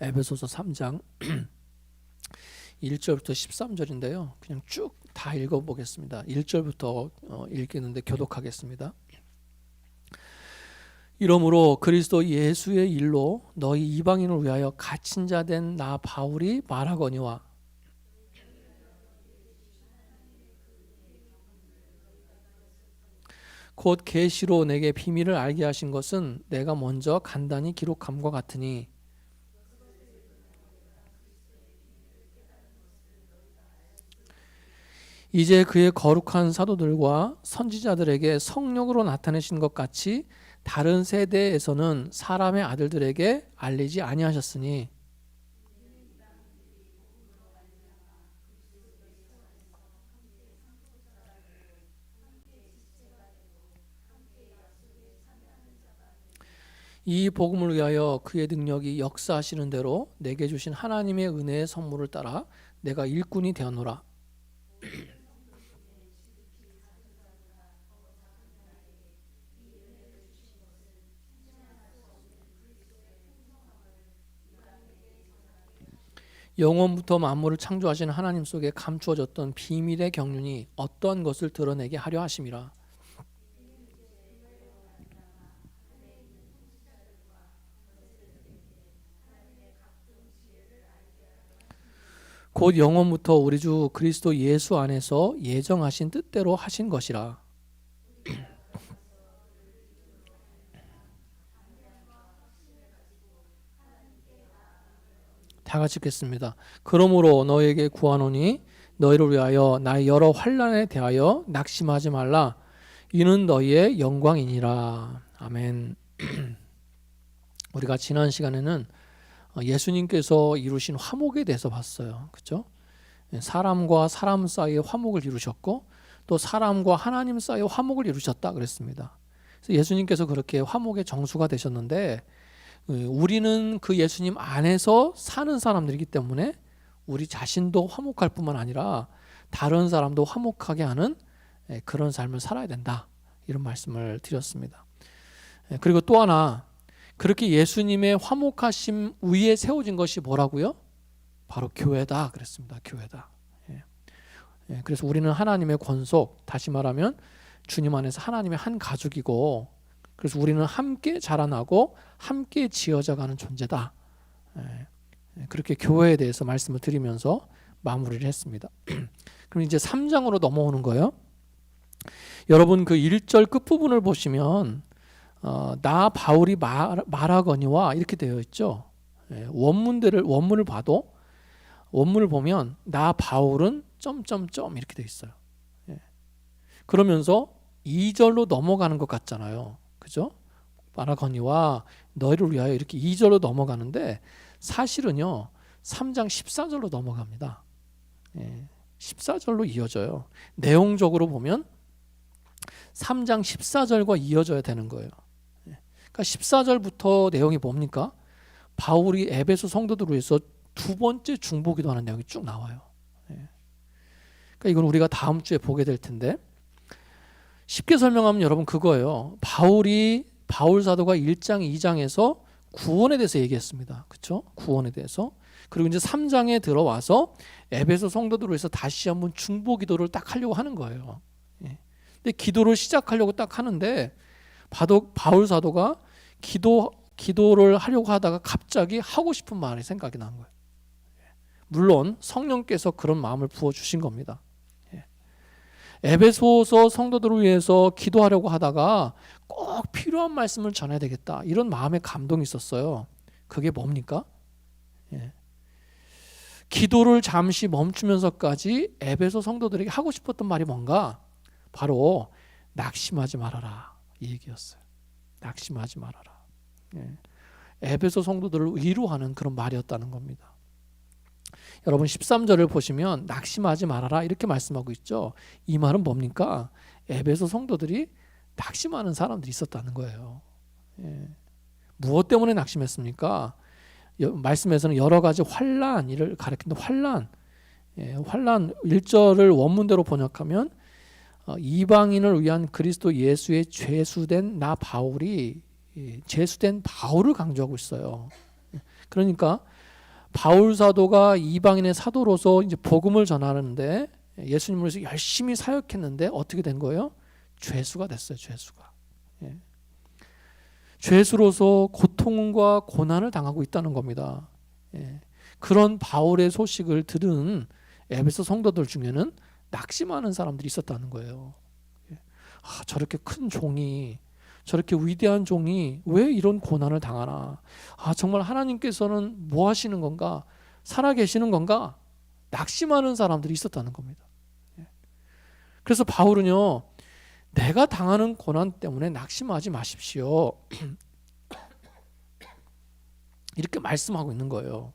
에베소서 3장 1절부터 13절인데요. 그냥 쭉 다 읽어보겠습니다. 1절부터 읽겠는데 교독하겠습니다. 이러므로 그리스도 예수의 일로 너희 이방인을 위하여 갇힌 자 된 나 바울이 말하거니와 곧 계시로 내게 비밀을 알게 하신 것은 내가 먼저 간단히 기록함과 같으니 이제 그의 거룩한 사도들과 선지자들에게 성령으로 나타내신 것 같이 다른 세대에서는 사람의 아들들에게 알리지 아니하셨으니 이 복음을 위하여 그의 능력이 역사하시는 대로 내게 주신 하나님의 은혜의 선물을 따라 내가 일꾼이 되었노라. 영원부터 만물을 창조하신 하나님 속에 감추어졌던 비밀의 경륜이 어떠한 것을 드러내게 하려 하심이라. 곧 영원부터 우리 주 그리스도 예수 안에서 예정하신 뜻대로 하신 것이라. 다 같이 읽겠습니다. 그러므로 너에게 구하노니 너희를 위하여 나의 여러 환난에 대하여 낙심하지 말라. 이는 너희의 영광이니라. 아멘. 우리가 지난 시간에는 예수님께서 이루신 화목에 대해서 봤어요. 그렇죠? 사람과 사람 사이의 화목을 이루셨고 또 사람과 하나님 사이의 화목을 이루셨다 그랬습니다. 그래서 예수님께서 그렇게 화목의 정수가 되셨는데 우리는 그 예수님 안에서 사는 사람들이기 때문에 우리 자신도 화목할 뿐만 아니라 다른 사람도 화목하게 하는 그런 삶을 살아야 된다. 이런 말씀을 드렸습니다. 그리고 또 하나 그렇게 예수님의 화목하심 위에 세워진 것이 뭐라고요? 바로 교회다 그랬습니다. 교회다. 그래서 우리는 하나님의 권속, 다시 말하면 주님 안에서 하나님의 한 가족이고 그래서 우리는 함께 자라나고 함께 지어져가는 존재다. 그렇게 교회에 대해서 말씀을 드리면서 마무리를 했습니다. 그럼 이제 3장으로 넘어오는 거예요. 여러분 그 1절 끝부분을 보시면 나 바울이 말하거니와 이렇게 되어 있죠. 원문을 봐도 원문을 보면 나 바울은 점점점 이렇게 되어 있어요. 그러면서 2절로 넘어가는 것 같잖아요. 그죠? 말하거니와 너희를 위하여 이렇게 2절로 넘어가는데 사실은요 3장 14절로 넘어갑니다. 14절로 이어져요. 내용적으로 보면 3장 14절과 이어져야 되는 거예요. 그러니까 14절부터 내용이 뭡니까? 바울이 에베소 성도들을 위해서 두 번째 중보기도하는 내용이 쭉 나와요. 그러니까 이건 우리가 다음 주에 보게 될 텐데 쉽게 설명하면 여러분 그거예요. 바울 사도가 1장 2장에서 구원에 대해서 얘기했습니다. 그렇죠? 구원에 대해서. 그리고 이제 3장에 들어와서 에베소 성도들을 위해서 다시 한번 중보 기도를 딱 하려고 하는 거예요. 근데 기도를 시작하려고 딱 하는데 바울 사도가 기도를 하려고 하다가 갑자기 하고 싶은 말이 생각이 난 거예요. 물론 성령께서 그런 마음을 부어주신 겁니다. 에베소서 성도들을 위해서 기도하려고 하다가 꼭 필요한 말씀을 전해야 되겠다. 이런 마음의 감동이 있었어요. 그게 뭡니까? 기도를 잠시 멈추면서까지 에베소 성도들에게 하고 싶었던 말이 뭔가? 바로 낙심하지 말아라. 이 얘기였어요. 낙심하지 말아라. 에베소 성도들을 위로하는 그런 말이었다는 겁니다. 여러분 13절을 보시면 낙심하지 말아라 이렇게 말씀하고 있죠. 이 말은 뭡니까? 에베소 성도들이 낙심하는 사람들이 있었다는 거예요. 무엇 때문에 낙심했습니까? 말씀에서는 여러 가지 환난을 가리킨다. 환난 1절을 원문대로 번역하면 이방인을 위한 그리스도 예수의 죄수된 나 바울이 죄수된 바울을 강조하고 있어요. 그러니까 바울 사도가 이방인의 사도로서 이제 복음을 전하는데 예수님을 위해서 열심히 사역했는데 어떻게 된 거예요? 죄수가 됐어요. 죄수가. 예. 죄수로서 고통과 고난을 당하고 있다는 겁니다. 예. 그런 바울의 소식을 들은 에베소 성도들 중에는 낙심하는 사람들이 있었다는 거예요. 예. 저렇게 큰 종이, 저렇게 위대한 종이 왜 이런 고난을 당하나? 정말 하나님께서는 뭐 하시는 건가? 살아 계시는 건가? 낙심하는 사람들이 있었다는 겁니다. 예. 그래서 바울은요, 내가 당하는 고난 때문에 낙심하지 마십시오. 이렇게 말씀하고 있는 거예요.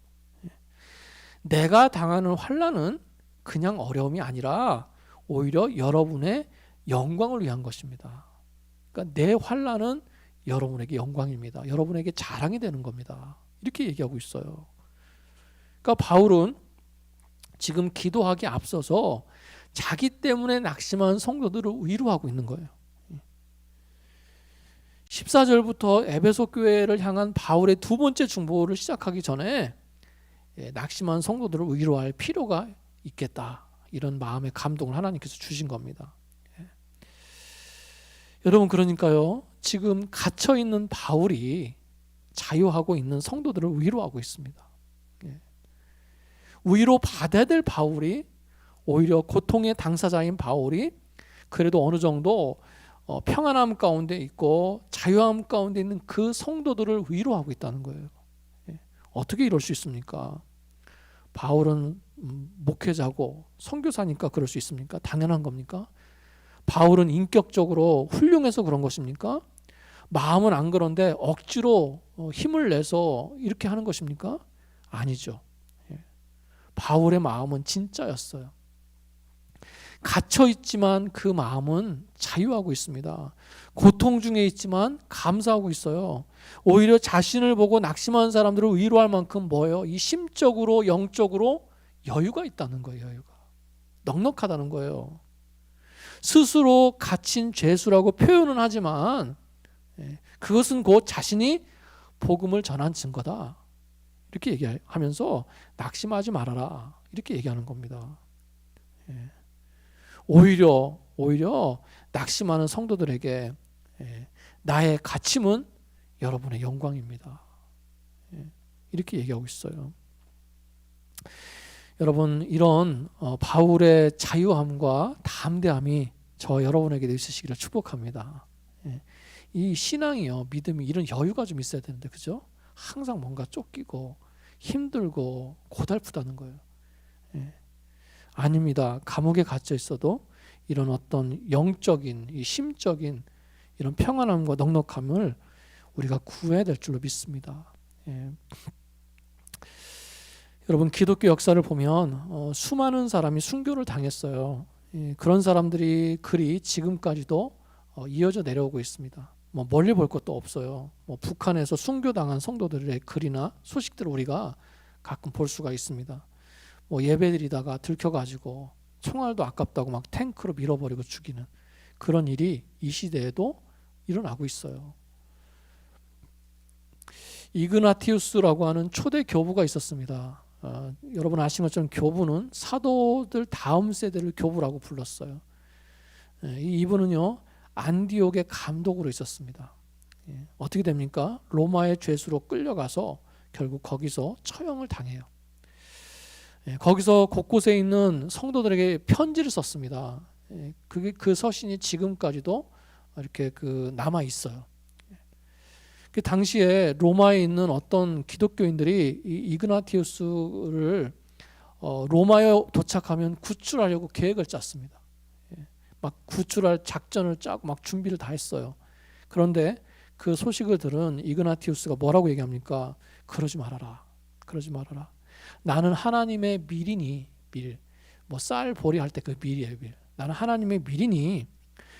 내가 당하는 환난은 그냥 어려움이 아니라 오히려 여러분의 영광을 위한 것입니다. 그러니까 내 환난은 여러분에게 영광입니다. 여러분에게 자랑이 되는 겁니다. 이렇게 얘기하고 있어요. 그러니까 바울은 지금 기도하기 앞서서 자기 때문에 낙심한 성도들을 위로하고 있는 거예요. 14절부터 에베소 교회를 향한 바울의 두 번째 중보를 시작하기 전에 낙심한 성도들을 위로할 필요가 있겠다. 이런 마음의 감동을 하나님께서 주신 겁니다. 여러분, 그러니까요, 지금 갇혀있는 바울이 자유하고 있는 성도들을 위로하고 있습니다. 위로 받아야 될 바울이, 오히려 고통의 당사자인 바울이 그래도 어느 정도 평안함 가운데 있고 자유함 가운데 있는 그 성도들을 위로하고 있다는 거예요. 어떻게 이럴 수 있습니까? 바울은 목회자고 선교사니까 그럴 수 있습니까? 당연한 겁니까? 바울은 인격적으로 훌륭해서 그런 것입니까? 마음은 안 그런데 억지로 힘을 내서 이렇게 하는 것입니까? 아니죠. 바울의 마음은 진짜였어요. 갇혀 있지만 그 마음은 자유하고 있습니다. 고통 중에 있지만 감사하고 있어요. 오히려 자신을 보고 낙심한 사람들을 위로할 만큼 뭐예요? 이 심적으로 영적으로 여유가 있다는 거예요. 여유가. 넉넉하다는 거예요. 스스로 갇힌 죄수라고 표현은 하지만 그것은 곧 자신이 복음을 전한 증거다. 이렇게 얘기하면서 낙심하지 말아라. 이렇게 얘기하는 겁니다. 오히려 낙심하는 성도들에게 나의 갇힘은 여러분의 영광입니다. 이렇게 얘기하고 있어요. 여러분, 이런 바울의 자유함과 담대함이 저 여러분에게도 있으시기를 축복합니다. 이 신앙이요, 믿음이 이런 여유가 좀 있어야 되는데, 그죠? 항상 뭔가 쫓기고 힘들고 고달프다는 거예요. 아닙니다. 감옥에 갇혀 있어도 이런 어떤 영적인, 이 심적인 이런 평안함과 넉넉함을 우리가 구해야 될 줄로 믿습니다. 여러분, 기독교 역사를 보면 수많은 사람이 순교를 당했어요. 그런 사람들이 글이 지금까지도 이어져 내려오고 있습니다. 멀리 볼 것도 없어요. 북한에서 순교당한 성도들의 글이나 소식들을 우리가 가끔 볼 수가 있습니다. 예배드리다가 들켜가지고 총알도 아깝다고 막 탱크로 밀어버리고 죽이는 그런 일이 이 시대에도 일어나고 있어요. 이그나티우스라고 하는 초대 교부가 있었습니다. 여러분 아시는 것처럼 교부는 사도들 다음 세대를 교부라고 불렀어요. 이분은요, 안디옥의 감독으로 있었습니다. 어떻게 됩니까? 로마의 죄수로 끌려가서 결국 거기서 처형을 당해요. 거기서 곳곳에 있는 성도들에게 편지를 썼습니다. 그 서신이 지금까지도 이렇게 남아 있어요. 그 당시에 로마에 있는 어떤 기독교인들이 이그나티우스를 로마에 도착하면 구출하려고 계획을 짰습니다. 막 구출할 작전을 짜고 막 준비를 다 했어요. 그런데 그 소식을 들은 이그나티우스가 뭐라고 얘기합니까? 그러지 말아라. 그러지 말아라. 나는 하나님의 밀이니, 밀. 쌀 보리 할 때 그 밀이에요, 밀. 나는 하나님의 밀이니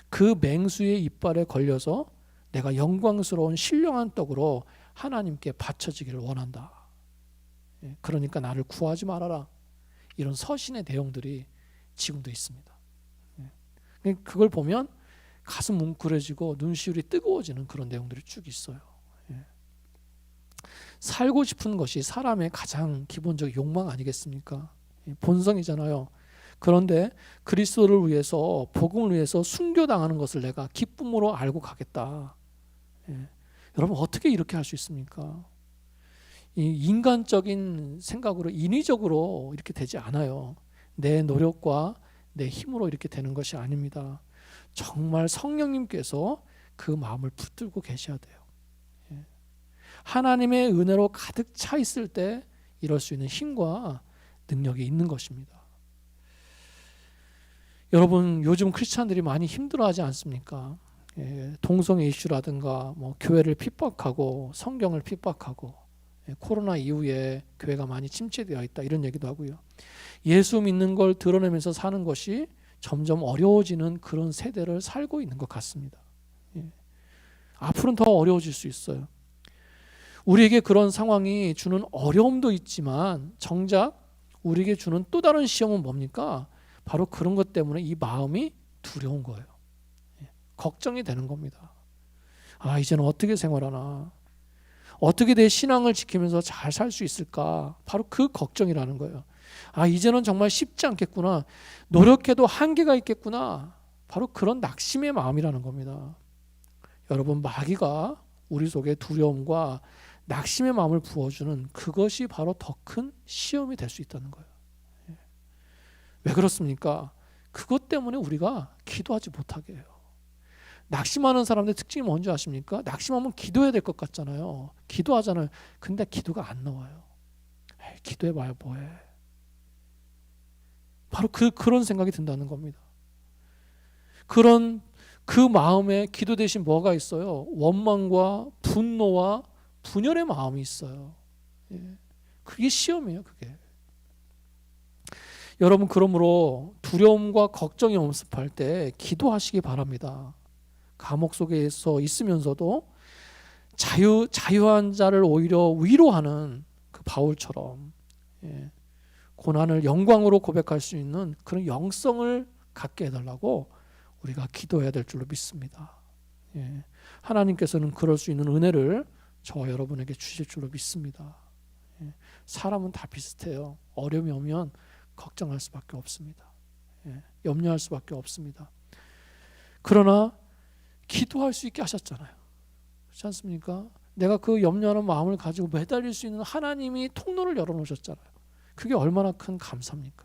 그 맹수의 이빨에 걸려서 내가 영광스러운 신령한 떡으로 하나님께 바쳐지기를 원한다. 그러니까 나를 구하지 말아라. 이런 서신의 내용들이 지금도 있습니다. 그걸 보면 가슴 뭉클해지고 눈시울이 뜨거워지는 그런 내용들이 쭉 있어요. 살고 싶은 것이 사람의 가장 기본적 욕망 아니겠습니까? 본성이잖아요. 그런데 그리스도를 위해서, 복음을 위해서 순교당하는 것을 내가 기쁨으로 알고 가겠다. 여러분 어떻게 이렇게 할 수 있습니까? 이 인간적인 생각으로, 인위적으로 이렇게 되지 않아요. 내 노력과 내 힘으로 이렇게 되는 것이 아닙니다. 정말 성령님께서 그 마음을 붙들고 계셔야 돼요. 하나님의 은혜로 가득 차 있을 때 이럴 수 있는 힘과 능력이 있는 것입니다. 여러분 요즘 크리스찬들이 많이 힘들어하지 않습니까? 동성애 이슈라든가 교회를 핍박하고 성경을 핍박하고 코로나 이후에 교회가 많이 침체되어 있다 이런 얘기도 하고요. 예수 믿는 걸 드러내면서 사는 것이 점점 어려워지는 그런 세대를 살고 있는 것 같습니다. 앞으로는 더 어려워질 수 있어요. 우리에게 그런 상황이 주는 어려움도 있지만 정작 우리에게 주는 또 다른 시험은 뭡니까? 바로 그런 것 때문에 이 마음이 두려운 거예요. 걱정이 되는 겁니다. 이제는 어떻게 생활하나? 어떻게 내 신앙을 지키면서 잘 살 수 있을까? 바로 그 걱정이라는 거예요. 이제는 정말 쉽지 않겠구나. 노력해도 한계가 있겠구나. 바로 그런 낙심의 마음이라는 겁니다. 여러분 마귀가 우리 속에 두려움과 낙심의 마음을 부어주는 그것이 바로 더 큰 시험이 될 수 있다는 거예요. 왜 그렇습니까? 그것 때문에 우리가 기도하지 못하게 해요. 낙심하는 사람들의 특징이 뭔지 아십니까? 낙심하면 기도해야 될 것 같잖아요. 기도하잖아요. 근데 기도가 안 나와요. 기도해봐야 뭐해. 바로 그런 생각이 든다는 겁니다. 그 마음에 기도 대신 뭐가 있어요? 원망과 분노와 분열의 마음이 있어요. 그게 시험이에요. 그게. 여러분 그러므로 두려움과 걱정이 엄습할 때 기도하시기 바랍니다. 감옥 속에서 있으면서도 자유한 자를 오히려 위로하는 그 바울처럼 고난을 영광으로 고백할 수 있는 그런 영성을 갖게 해달라고 우리가 기도해야 될 줄로 믿습니다. 하나님께서는 그럴 수 있는 은혜를 저와 여러분에게 주실 줄로 믿습니다. 사람은 다 비슷해요. 어려움이 오면 걱정할 수밖에 없습니다. 염려할 수밖에 없습니다. 그러나 기도할 수 있게 하셨잖아요. 그렇지 않습니까? 내가 그 염려하는 마음을 가지고 매달릴 수 있는 하나님이 통로를 열어놓으셨잖아요. 그게 얼마나 큰 감사입니까?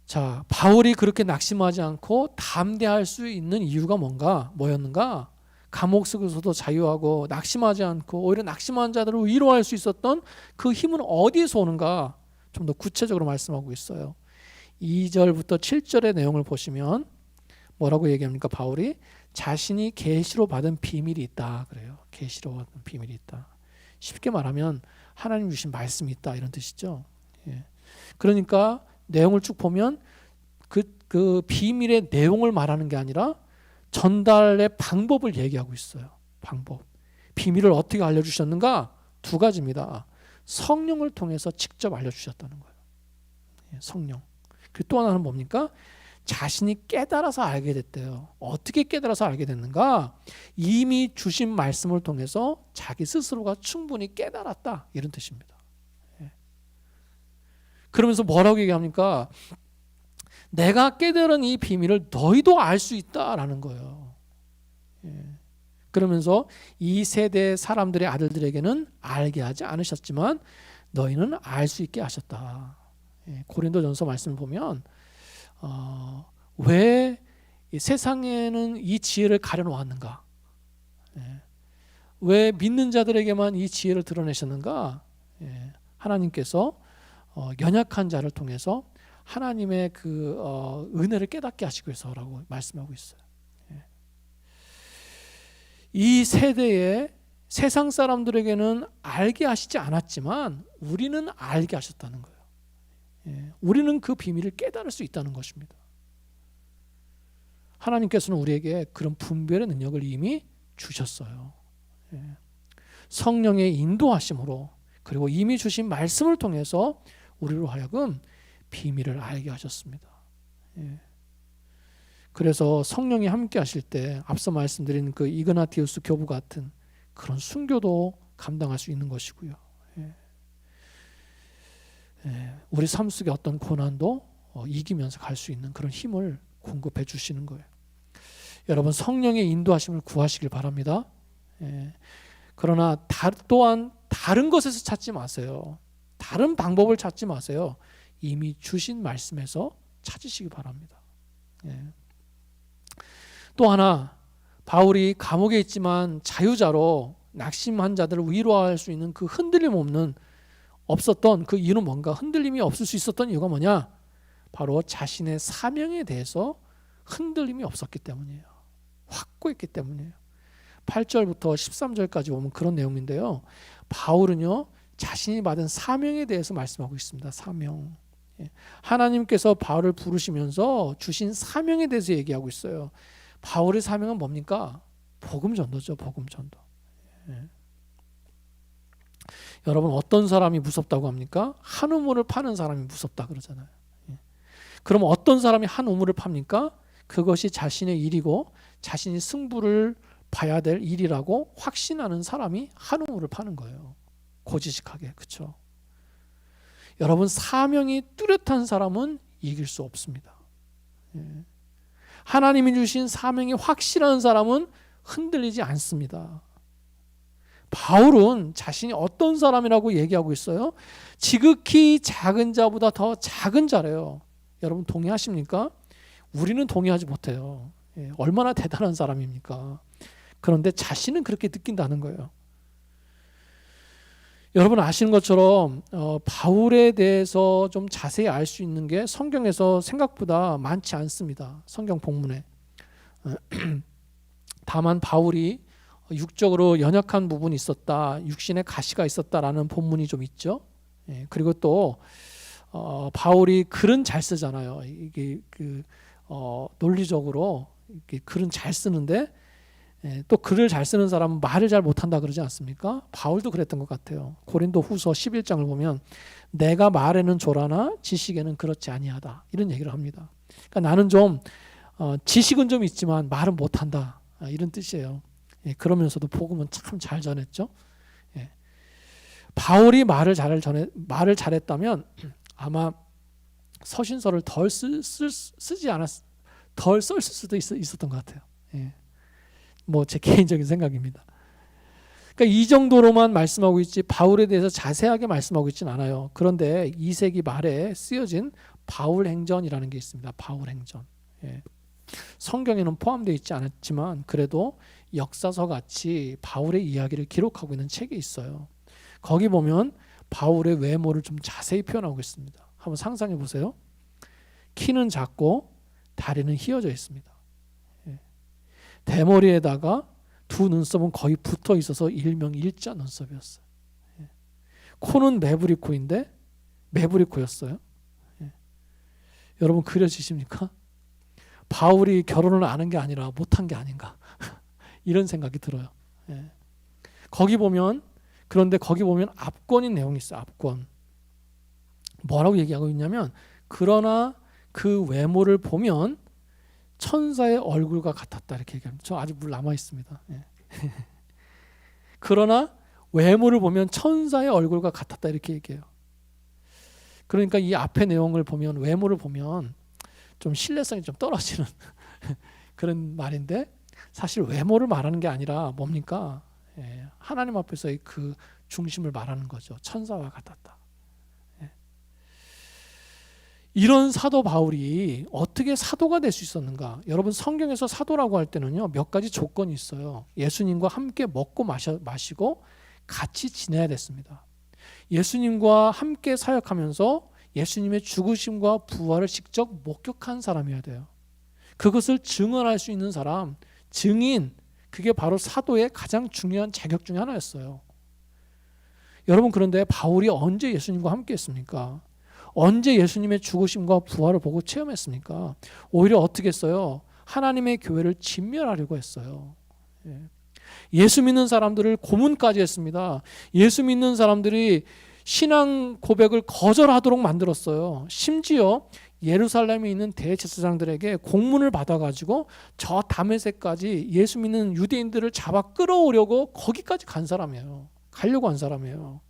자, 바울이 그렇게 낙심하지 않고 담대할 수 있는 이유가 뭐였는가? 감옥 속에서도 자유하고 낙심하지 않고 오히려 낙심한 자들을 위로할 수 있었던 그 힘은 어디에서 오는가? 좀 더 구체적으로 말씀하고 있어요. 2절부터 7절의 내용을 보시면 뭐라고 얘기합니까? 바울이 자신이 계시로 받은 비밀이 있다 그래요. 계시로 받은 비밀이 있다. 쉽게 말하면 하나님 주신 말씀이 있다 이런 뜻이죠. 그러니까 내용을 쭉 보면 그 비밀의 내용을 말하는 게 아니라 전달의 방법을 얘기하고 있어요. 방법. 비밀을 어떻게 알려주셨는가? 두 가지입니다. 성령을 통해서 직접 알려주셨다는 거예요. 성령. 그리고 또 하나는 뭡니까? 자신이 깨달아서 알게 됐대요. 어떻게 깨달아서 알게 됐는가? 이미 주신 말씀을 통해서 자기 스스로가 충분히 깨달았다 이런 뜻입니다. 그러면서 뭐라고 얘기합니까? 내가 깨달은 이 비밀을 너희도 알 수 있다라는 거예요. 그러면서 이 세대 사람들의 아들들에게는 알게 하지 않으셨지만 너희는 알 수 있게 하셨다. 고린도전서 말씀을 보면 왜 세상에는 이 지혜를 가려놓았는가? 왜 믿는 자들에게만 이 지혜를 드러내셨는가? 하나님께서 연약한 자를 통해서 하나님의 그 은혜를 깨닫게 하시기 위해서라고 말씀하고 있어요. 이 세대에 세상 사람들에게는 알게 하시지 않았지만 우리는 알게 하셨다는 거예요. 우리는 그 비밀을 깨달을 수 있다는 것입니다. 하나님께서는 우리에게 그런 분별의 능력을 이미 주셨어요. 성령의 인도하심으로 그리고 이미 주신 말씀을 통해서 우리로 하여금 비밀을 알게 하셨습니다. 그래서 성령이 함께 하실 때 앞서 말씀드린 그 이그나티우스 교부 같은 그런 순교도 감당할 수 있는 것이고요. 우리 삶 속에 어떤 고난도 이기면서 갈 수 있는 그런 힘을 공급해 주시는 거예요. 여러분 성령의 인도하심을 구하시길 바랍니다. 그러나 또한 다른 것에서 찾지 마세요. 다른 방법을 찾지 마세요. 이미 주신 말씀에서 찾으시기 바랍니다. 또 하나, 바울이 감옥에 있지만 자유자로 낙심한 자들을 위로할 수 있는 그 흔들림 없었던 그 이유는 뭔가? 흔들림이 없을 수 있었던 이유가 뭐냐? 바로 자신의 사명에 대해서 흔들림이 없었기 때문이에요. 확고했기 때문이에요. 8절부터 13절까지 보면 그런 내용인데요. 바울은요, 자신이 받은 사명에 대해서 말씀하고 있습니다. 사명. 하나님께서 바울을 부르시면서 주신 사명에 대해서 얘기하고 있어요. 바울의 사명은 뭡니까? 복음 전도죠. 복음 전도. 여러분 어떤 사람이 무섭다고 합니까? 한 우물을 파는 사람이 무섭다 그러잖아요. 그럼 어떤 사람이 한 우물을 팝니까? 그것이 자신의 일이고 자신이 승부를 봐야 될 일이라고 확신하는 사람이 한 우물을 파는 거예요. 고지식하게. 그렇죠? 여러분 사명이 뚜렷한 사람은 이길 수 없습니다. 하나님이 주신 사명이 확실한 사람은 흔들리지 않습니다. 바울은 자신이 어떤 사람이라고 얘기하고 있어요? 지극히 작은 자보다 더 작은 자래요. 여러분 동의하십니까? 우리는 동의하지 못해요. 얼마나 대단한 사람입니까? 그런데 자신은 그렇게 느낀다는 거예요. 여러분 아시는 것처럼 바울에 대해서 좀 자세히 알 수 있는 게 성경에서 생각보다 많지 않습니다. 성경 본문에. 다만 바울이 육적으로 연약한 부분이 있었다, 육신에 가시가 있었다라는 본문이 좀 있죠. 그리고 또 바울이 글은 잘 쓰잖아요. 이게 논리적으로 이렇게 글은 잘 쓰는데 또 글을 잘 쓰는 사람은 말을 잘 못한다 그러지 않습니까? 바울도 그랬던 것 같아요. 고린도 후서 11장을 보면 내가 말에는 조라나 지식에는 그렇지 아니하다 이런 얘기를 합니다. 그러니까 나는 좀 지식은 좀 있지만 말은 못한다 이런 뜻이에요. 그러면서도 복음은 참 잘 전했죠. 바울이 말을 잘했다면 아마 서신서를 덜 썼을 수도 있었던 것 같아요. 뭐 제 개인적인 생각입니다. 그러니까 이 정도로만 말씀하고 있지 바울에 대해서 자세하게 말씀하고 있지는 않아요. 그런데 2세기 말에 쓰여진 바울행전이라는 게 있습니다. 바울행전. 성경에는 포함되어 있지 않았지만 그래도 역사서 같이 바울의 이야기를 기록하고 있는 책이 있어요. 거기 보면 바울의 외모를 좀 자세히 표현하고 있습니다. 한번 상상해 보세요. 키는 작고 다리는 휘어져 있습니다. 대머리에다가 두 눈썹은 거의 붙어 있어서 일명 일자 눈썹이었어요. 코는 매부리 코인데 매부리 코였어요. 여러분 그려지십니까? 바울이 결혼을 안 한 게 아니라 못한 게 아닌가 이런 생각이 들어요. 그런데 거기 보면 압권인 내용이 있어요. 압권. 뭐라고 얘기하고 있냐면 그러나 그 외모를 보면 천사의 얼굴과 같았다 이렇게 얘기합니다. 저 아직 물 남아 있습니다. 그러나 외모를 보면 천사의 얼굴과 같았다 이렇게 얘기해요. 그러니까 이 앞의 내용을 보면 외모를 보면 좀 신뢰성이 좀 떨어지는 그런 말인데 사실 외모를 말하는 게 아니라 뭡니까? 하나님 앞에서의 그 중심을 말하는 거죠. 천사와 같았다. 이런 사도 바울이 어떻게 사도가 될 수 있었는가? 여러분 성경에서 사도라고 할 때는요 몇 가지 조건이 있어요. 예수님과 함께 먹고 마시고 같이 지내야 됐습니다. 예수님과 함께 사역하면서 예수님의 죽으심과 부활을 직접 목격한 사람이어야 돼요. 그것을 증언할 수 있는 사람, 증인, 그게 바로 사도의 가장 중요한 자격 중에 하나였어요. 여러분 그런데 바울이 언제 예수님과 함께 했습니까? 언제 예수님의 죽으심과 부활을 보고 체험했습니까? 오히려 어떻게 했어요? 하나님의 교회를 진멸하려고 했어요. 예수 믿는 사람들을 고문까지 했습니다. 예수 믿는 사람들이 신앙 고백을 거절하도록 만들었어요. 심지어 예루살렘에 있는 대제사장들에게 공문을 받아가지고 저 다메섹까지 예수 믿는 유대인들을 잡아 끌어오려고 거기까지 간 사람이에요. 가려고 한 사람이에요.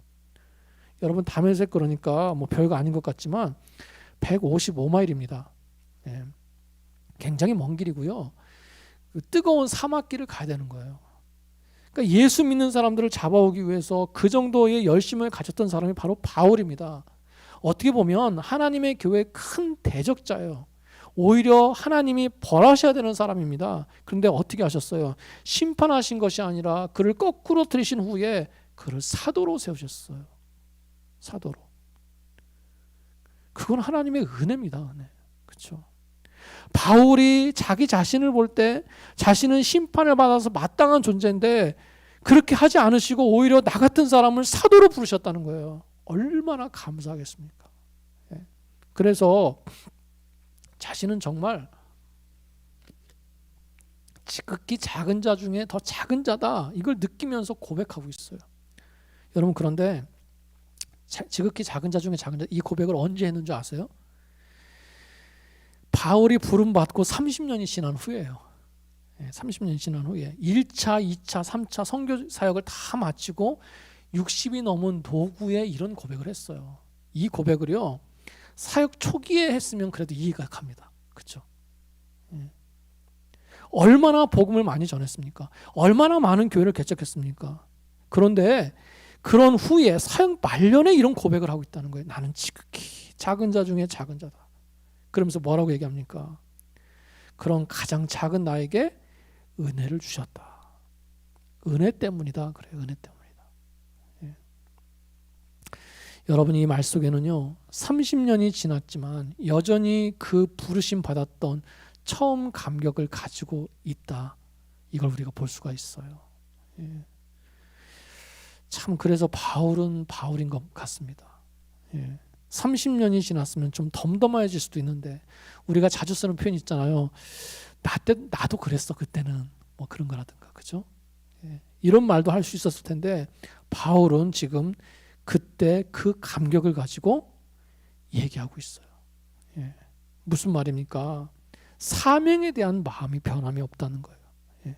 여러분 다메섹 그러니까 뭐 별거 아닌 것 같지만 155마일입니다. 예. 굉장히 먼 길이고요. 그 뜨거운 사막길을 가야 되는 거예요. 그러니까 예수 믿는 사람들을 잡아오기 위해서 그 정도의 열심을 가졌던 사람이 바로 바울입니다. 어떻게 보면 하나님의 교회의 큰 대적자예요. 오히려 하나님이 벌하셔야 되는 사람입니다. 그런데 어떻게 하셨어요? 심판하신 것이 아니라 그를 거꾸로 들이신 후에 그를 사도로 세우셨어요. 사도로. 그건 하나님의 은혜입니다. 은혜. 그렇죠? 바울이 자기 자신을 볼 때 자신은 심판을 받아서 마땅한 존재인데 그렇게 하지 않으시고 오히려 나 같은 사람을 사도로 부르셨다는 거예요. 얼마나 감사하겠습니까? 예. 그래서 자신은 정말 지극히 작은 자 중에 더 작은 자다 이걸 느끼면서 고백하고 있어요. 여러분 그런데 지극히 작은 자 중에 작은 자 이 고백을 언제 했는 줄 아세요? 바울이 부름받고 30년이 지난 후에요. 30년이 지난 후에 1차, 2차, 3차 선교 사역을 다 마치고 60이 넘은 노구에 이런 고백을 했어요. 이 고백을요. 사역 초기에 했으면 그래도 이해가 갑니다. 그렇죠? 얼마나 복음을 많이 전했습니까? 얼마나 많은 교회를 개척했습니까? 그런데 그런 후에 사역 말년에 이런 고백을 하고 있다는 거예요. 나는 지극히 작은 자 중에 작은 자다. 그러면서 뭐라고 얘기합니까? 그런 가장 작은 나에게 은혜를 주셨다. 은혜 때문이다. 그래, 은혜 때문이다. 예. 여러분 이 말 속에는요. 30년이 지났지만 여전히 그 부르심 받았던 처음 감격을 가지고 있다. 이걸 우리가 볼 수가 있어요. 예. 참 그래서 바울은 바울인 것 같습니다. 예. 30년이 지났으면 좀 덤덤해질 수도 있는데 우리가 자주 쓰는 표현 있잖아요. 나도 그랬어 그때는 뭐 그런 거라든가 그죠? 예. 이런 말도 할 수 있었을 텐데 바울은 지금 그때 그 감격을 가지고 얘기하고 있어요. 예. 무슨 말입니까? 사명에 대한 마음이 변함이 없다는 거예요. 예.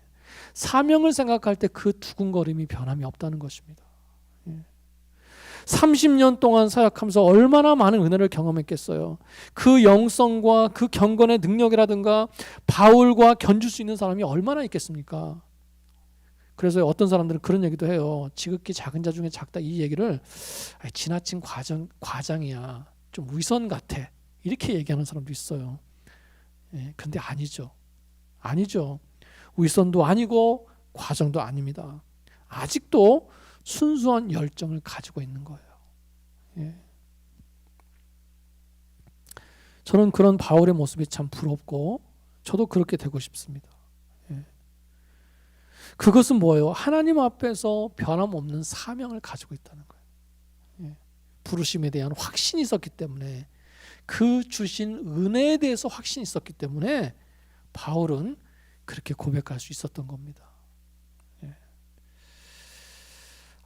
사명을 생각할 때 그 두근거림이 변함이 없다는 것입니다. 예. 30년 동안 사역하면서 얼마나 많은 은혜를 경험했겠어요. 그 영성과 그 경건의 능력이라든가 바울과 견줄 수 있는 사람이 얼마나 있겠습니까? 그래서 어떤 사람들은 그런 얘기도 해요. 지극히 작은 자 중에 작다 이 얘기를 지나친 과장이야. 좀 위선 같아. 이렇게 얘기하는 사람도 있어요. 예, 근데 아니죠. 아니죠. 위선도 아니고 과정도 아닙니다. 아직도 순수한 열정을 가지고 있는 거예요. 예. 저는 그런 바울의 모습이 참 부럽고 저도 그렇게 되고 싶습니다. 예. 그것은 뭐예요? 하나님 앞에서 변함없는 사명을 가지고 있다는 거예요. 예. 부르심에 대한 확신이 있었기 때문에 그 주신 은혜에 대해서 확신이 있었기 때문에 바울은 그렇게 고백할 수 있었던 겁니다.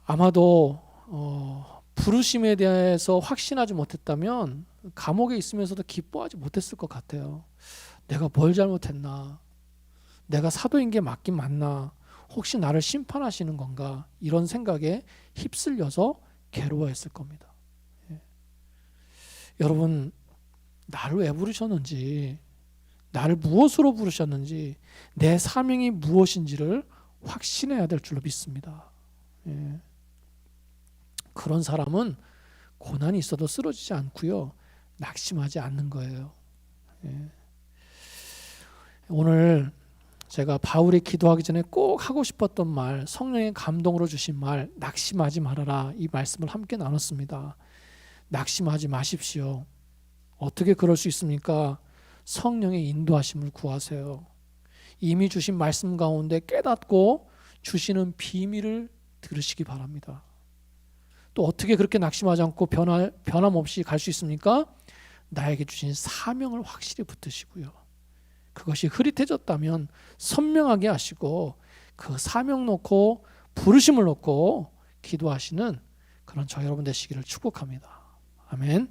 아마도 부르심에 대해서 확신하지 못했다면 감옥에 있으면서도 기뻐하지 못했을 것 같아요. 내가 뭘 잘못했나? 내가 사도인 게 맞긴 맞나? 혹시 나를 심판하시는 건가? 이런 생각에 휩쓸려서 괴로워했을 겁니다. 예. 여러분 나를 왜 부르셨는지 나를 무엇으로 부르셨는지 내 사명이 무엇인지를 확신해야 될 줄로 믿습니다. 예. 그런 사람은 고난이 있어도 쓰러지지 않고요. 낙심하지 않는 거예요. 예. 오늘 제가 바울이 기도하기 전에 꼭 하고 싶었던 말, 성령의 감동으로 주신 말, 낙심하지 말아라 이 말씀을 함께 나눴습니다. 낙심하지 마십시오. 어떻게 그럴 수 있습니까? 성령의 인도하심을 구하세요. 이미 주신 말씀 가운데 깨닫고 주시는 비밀을 들으시기 바랍니다. 또 어떻게 그렇게 낙심하지 않고 변함 없이 갈 수 있습니까? 나에게 주신 사명을 확실히 붙드시고요. 그것이 흐릿해졌다면 선명하게 하시고 그 사명 놓고 부르심을 놓고 기도하시는 그런 저 여러분 되시기를 축복합니다. 아멘.